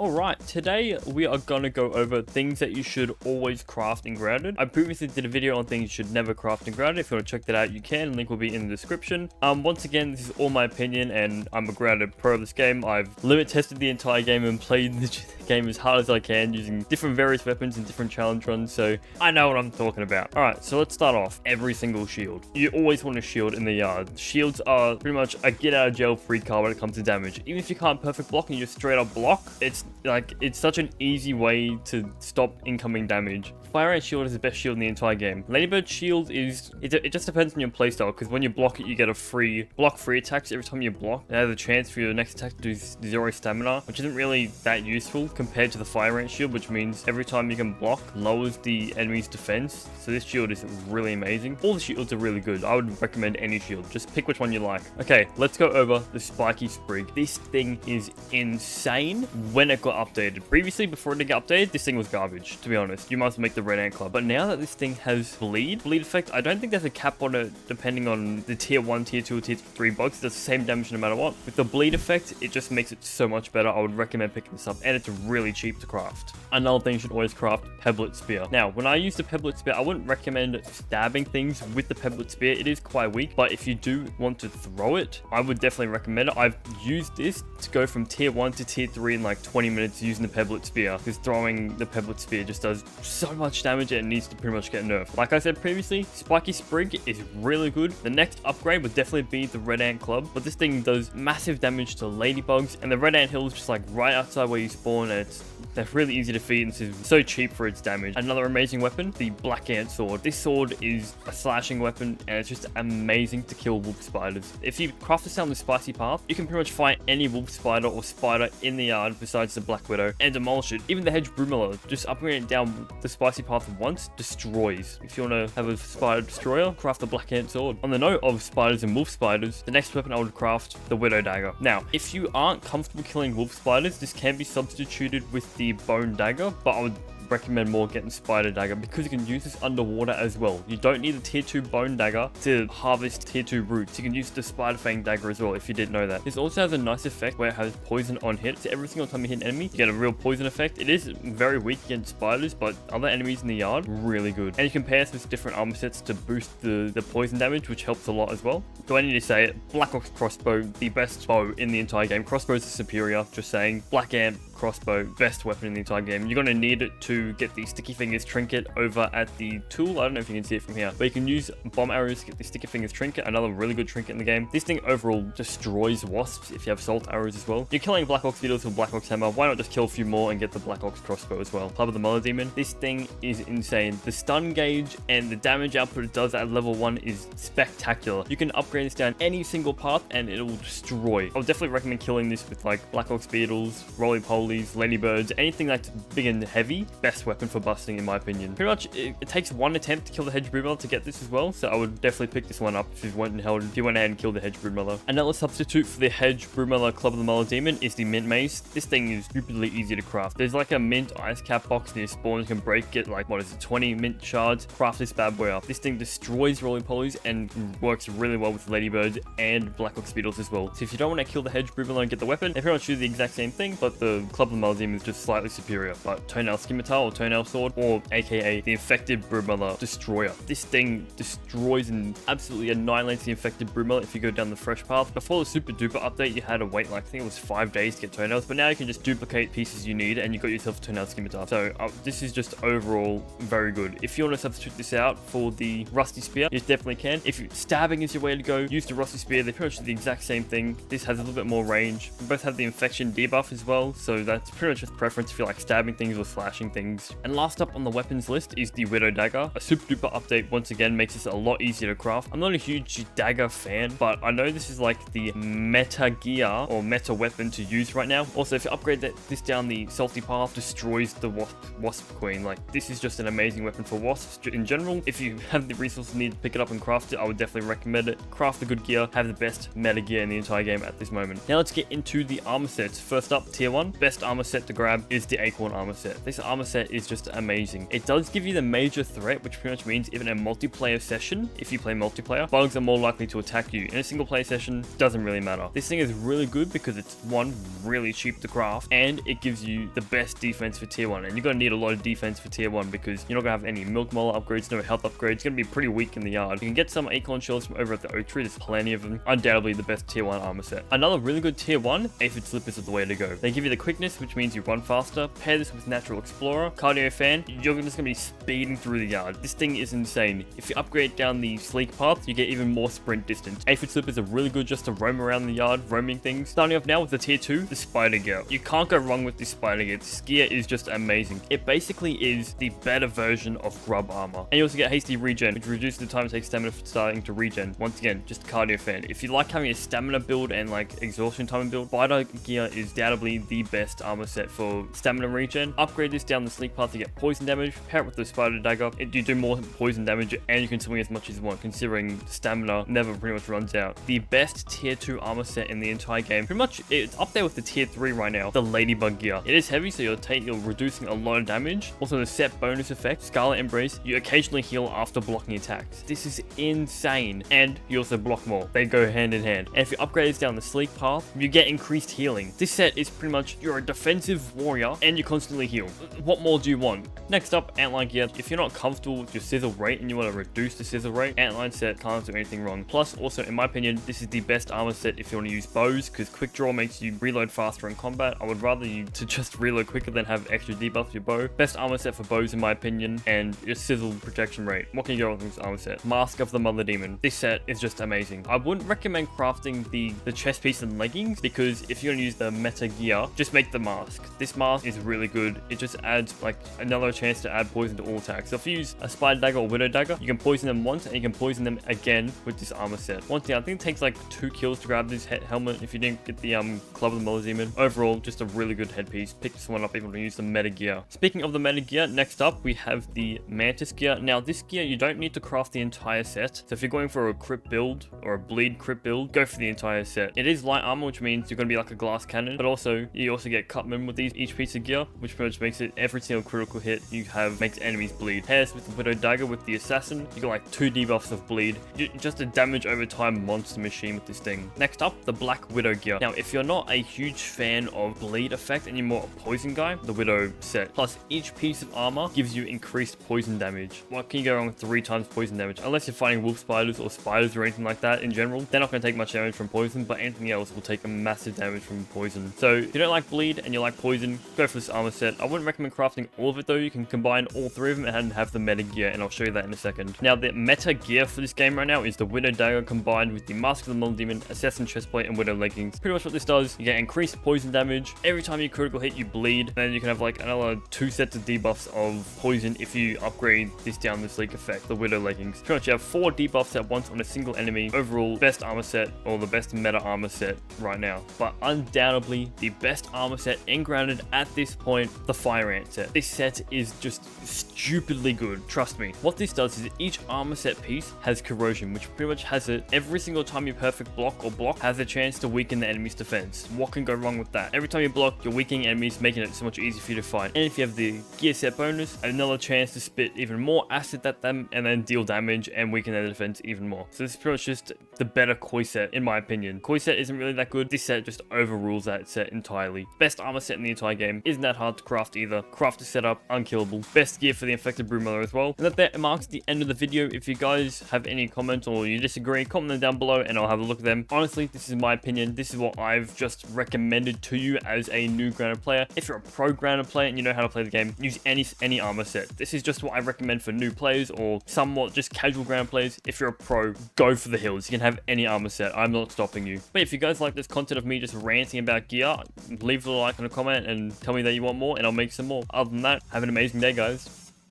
Alright, today we are gonna go over things that you should always craft in Grounded. I previously did a video on things you should never craft in Grounded. If you want to check that out, you can. Link will be in the description. Once again, this is all my opinion, and I'm a Grounded pro of this game. I've limit tested the entire game and played the game as hard as I can using different various weapons and different challenge runs, so I know what I'm talking about. Alright, so let's start off. Every single shield. You always want a shield in the yard. Shields are pretty much a get out of jail free card when it comes to damage. Even if you can't perfect block and you just straight up block, it's such an easy way to stop incoming damage. Fire Ant Shield is the best shield in the entire game. Ladybird Shield is, it just depends on your playstyle, because when you block it, you get a free attacks every time you block. It has a chance for your next attack to do 0 stamina, which isn't really that useful compared to the Fire Ant Shield, which means every time you can block, lowers the enemy's defense. So this shield is really amazing. All the shields are really good. I would recommend any shield. Just pick which one you like. Okay, let's go over the Spiky Sprig. This thing is insane when it got updated. Previously, before it did get updated, this thing was garbage, to be honest. You must make the Red Ant Club. But now that this thing has bleed effect, I don't think there's a cap on it depending on the tier 1, tier 2, or tier 3 bugs. It does the same damage no matter what. With the bleed effect, it just makes it so much better. I would recommend picking this up, and it's really cheap to craft. Another thing you should always craft, Pebblet Spear. Now, when I use the Pebblet Spear, I wouldn't recommend stabbing things with the Pebblet Spear. It is quite weak, but if you do want to throw it, I would definitely recommend it. I've used this to go from tier 1 to tier 3 in like 20 minutes using the Pebblet Spear, because throwing the Pebblet Spear just does so much damage and it needs to pretty much get nerfed. Like I said previously, Spiky Sprig is really good. The next upgrade would definitely be the Red Ant Club, but this thing does massive damage to ladybugs, and the Red Ant Hill is just like right outside where you spawn, and they're really easy to defeat, and this is so cheap for its damage. Another amazing weapon, the Black Ant Sword. This sword is a slashing weapon, and it's just amazing to kill wolf spiders. If you craft this down the spicy path, you can pretty much fight any wolf spider or spider in the yard besides the Black Widow and demolish it. Even the Hedge Brumella, just upgrading it down the spicy path once, destroys. If you want to have a spider destroyer, craft the Black Ant Sword. On the note of spiders and wolf spiders, the next weapon I would craft, the Widow Dagger. Now, if you aren't comfortable killing wolf spiders, this can be substituted with the Bone Dagger, but I would recommend more getting Spider Dagger because you can use this underwater as well. You don't need the tier 2 Bone Dagger to harvest tier 2 roots. You can use the Spider Fang Dagger as well if you didn't know that. This also has a nice effect where it has poison on hit. So every single time you hit an enemy, you get a real poison effect. It is very weak against spiders, but other enemies in the yard, really good. And you can pair this with different armor sets to boost the poison damage, which helps a lot as well. Do I need to say it? Black Ox Crossbow, the best bow in the entire game. Crossbows are superior, just saying. Black Ant Crossbow, best weapon in the entire game. You're going to need it to get the Sticky Fingers trinket over at the tool. I don't know if you can see it from here, but you can use bomb arrows to get the Sticky Fingers trinket, another really good trinket in the game. This thing overall destroys wasps if you have salt arrows as well. You're killing Black Ox Beetles with Black Ox Hammer. Why not just kill a few more and get the Black Ox Crossbow as well? Club of the Mother Demon. This thing is insane. The stun gauge and the damage output it does at level 1 is spectacular. You can upgrade this down any single path and it will destroy. I would definitely recommend killing this with like Black Ox Beetles, Roly-Polies, Ladybirds, anything that's big and heavy. Best weapon for busting in my opinion. Pretty much it takes one attempt to kill the Hedge Broodmother to get this as well, so I would definitely pick this one up if you went ahead and killed the Hedge Broodmother. Another substitute for the Hedge Broodmother Club of the Mother Demon is the Mint Mace. This thing is stupidly easy to craft. There's like a mint ice cap box near spawn. You can break it like, 20 mint shards. Craft this bad boy up. This thing destroys Roly-Polies and works really well with Ladybirds and Black Ox Beetles as well. So if you don't want to kill the Hedge Broodmother and get the weapon, they pretty much do the exact same thing, but the Club of the Mother Demon is just slightly superior. But Toenail Scimitar or Toenail Sword, or aka the Infected Broodmother Destroyer. This thing destroys and absolutely annihilates the Infected Broodmother if you go down the fresh path. Before the Super Duper update, you had to wait like, I think it was 5 days to get toenails, but now you can just duplicate pieces you need and you got yourself a Toenail Scimitar. So this is just overall very good. If you want to substitute this out for the Rusty Spear, you definitely can. If stabbing is your way to go, use the Rusty Spear. They pretty much do the exact same thing. This has a little bit more range. We both have the infection debuff as well, so that's pretty much just preference if you like stabbing things or slashing things. And last up on the weapons list is the Widow Dagger. A Super Duper update once again makes this a lot easier to craft. I'm not a huge dagger fan, but I know this is like the meta gear or meta weapon to use right now. Also, if you upgrade this down the salty path, destroys the wasp queen. Like, this is just an amazing weapon for wasps in general. If you have the resources needed to pick it up and craft it, I would definitely recommend it. Craft the good gear, have the best meta gear in the entire game at this moment. Now let's get into the armor sets. First up, tier 1, best best armor set to grab is the Acorn armor set. This armor set is just amazing. It does give you the major threat, which pretty much means even in a multiplayer session, if you play multiplayer, bugs are more likely to attack you. In a single player session, doesn't really matter. This thing is really good because it's one, really cheap to craft, and it gives you the best defense for tier 1. And you're going to need a lot of defense for tier 1 because you're not going to have any milk molar upgrades, no health upgrades. It's going to be pretty weak in the yard. You can get some Acorn shells from over at the Oak Tree. There's plenty of them. Undoubtedly the best tier 1 armor set. Another really good tier 1, Aphid Slippers is the way to go. They give you the quickness, which means you run faster. Pair this with Natural Explorer, Cardio Fan, you're just going to be speeding through the yard. This thing is insane. If you upgrade down the Sleek Path, you get even more sprint distance. Aphid Slippers are really good just to roam around the yard, roaming things. Starting off now with the tier 2, the Spider Gear. You can't go wrong with this Spider Gear. This gear is just amazing. It basically is the better version of Grub Armor. And you also get Hasty Regen, which reduces the time it takes stamina for starting to regen. Once again, just Cardio Fan. If you like having a stamina build and like exhaustion time build, Spider Gear is undoubtedly the best armor set for stamina regen. Upgrade this down the Sleek Path to get poison damage. Pair it with the Spider Dagger. You do more poison damage and you can swing as much as you want, considering stamina never pretty much runs out. The best tier 2 armor set in the entire game. Pretty much it's up there with the tier 3 right now, the Ladybug Gear. It is heavy, so you're reducing a lot of damage. Also the set bonus effect, Scarlet Embrace, you occasionally heal after blocking attacks. This is insane. And you also block more. They go hand in hand. And if you upgrade this down the Sleek Path, you get increased healing. This set is pretty much, you're a defensive warrior and you constantly heal. What more do you want? Next up, Antline Gear. If you're not comfortable with your sizzle rate and you want to reduce the sizzle rate, Antline set can't do anything wrong. Plus, also in my opinion, this is the best armor set if you want to use bows, because quick draw makes you reload faster in combat. I would rather you to just reload quicker than have extra debuff to your bow. Best armor set for bows in my opinion, and your sizzle protection rate. What can you go wrong with this armor set? Mask of the Mother Demon. This set is just amazing. I wouldn't recommend crafting the chest piece and leggings, because if you're gonna use the meta gear, just make the mask. This mask is really good. It just adds like another chance to add poison to all attacks. So if you use a Spider Dagger or Widow Dagger, you can poison them once and you can poison them again with this armor set. Once again, I think it takes like 2 kills to grab this helmet if you didn't get the Club of the Mother Demon. Overall, just a really good headpiece. Pick this one up if you want to use the meta gear. Speaking of the meta gear, next up we have the Mantis gear. Now this gear, you don't need to craft the entire set. So if you're going for a crit build or a bleed crit build, go for the entire set. It is light armor, which means you're going to be like a glass cannon, but also you also get Cutman with each piece of gear, which pretty much makes it every single critical hit you have makes enemies bleed. Pairs with the Widow Dagger with the Assassin, you got like 2 debuffs of bleed. Just a damage over time monster machine with this thing. Next up, the Black Widow gear. Now if you're not a huge fan of bleed effect and you're more a poison guy, the Widow set. Plus each piece of armor gives you increased poison damage. What can you go wrong with 3 times poison damage? Unless you're fighting wolf spiders or spiders or anything like that in general, they're not going to take much damage from poison, but anything else will take a massive damage from poison. So if you don't like bleed and you like poison, go for this armor set. I wouldn't recommend crafting all of it though. You can combine all 3 of them and have the meta gear, and I'll show you that in a second. Now the meta gear for this game right now is the Widow Dagger combined with the Mask of the Mother Demon, Assassin Chestplate, and Widow Leggings. Pretty much what this does, you get increased poison damage. Every time you critical hit, you bleed. And then you can have like another 2 sets of debuffs of poison if you upgrade this down the Sleek effect, the Widow Leggings. Pretty much you have 4 debuffs at once on a single enemy. Overall, best armor set, or the best meta armor set right now. But undoubtedly, the best armor set in Grounded at this point, the Fire Ant set. This set is just stupidly good, trust me. What this does is each armor set piece has corrosion, which pretty much has it every single time you perfect block or block has a chance to weaken the enemy's defense. What can go wrong with that? Every time you block, you're weakening enemies, making it so much easier for you to fight. And if you have the gear set bonus, another chance to spit even more acid at them and then deal damage and weaken their defense even more. So this is pretty much just the better Koi set in my opinion. Koi set isn't really that good. This set just overrules that set entirely. Best armor set in the entire game. Isn't that hard to craft either. Craft the setup, unkillable. Best gear for the Infected Broodmother as well. And that marks the end of the video. If you guys have any comments or you disagree, comment them down below and I'll have a look at them. Honestly, this is my opinion. This is what I've just recommended to you as a new Grounded player. If you're a pro Grounded player and you know how to play the game, use any armor set. This is just what I recommend for new players or somewhat just casual Grounded players. If you're a pro, go for the hills. You can have any armor set. I'm not stopping you. But if you guys like this content of me just ranting about gear, leave a like and a comment and tell me that you want more and I'll make some more. Other than that, have an amazing day, guys.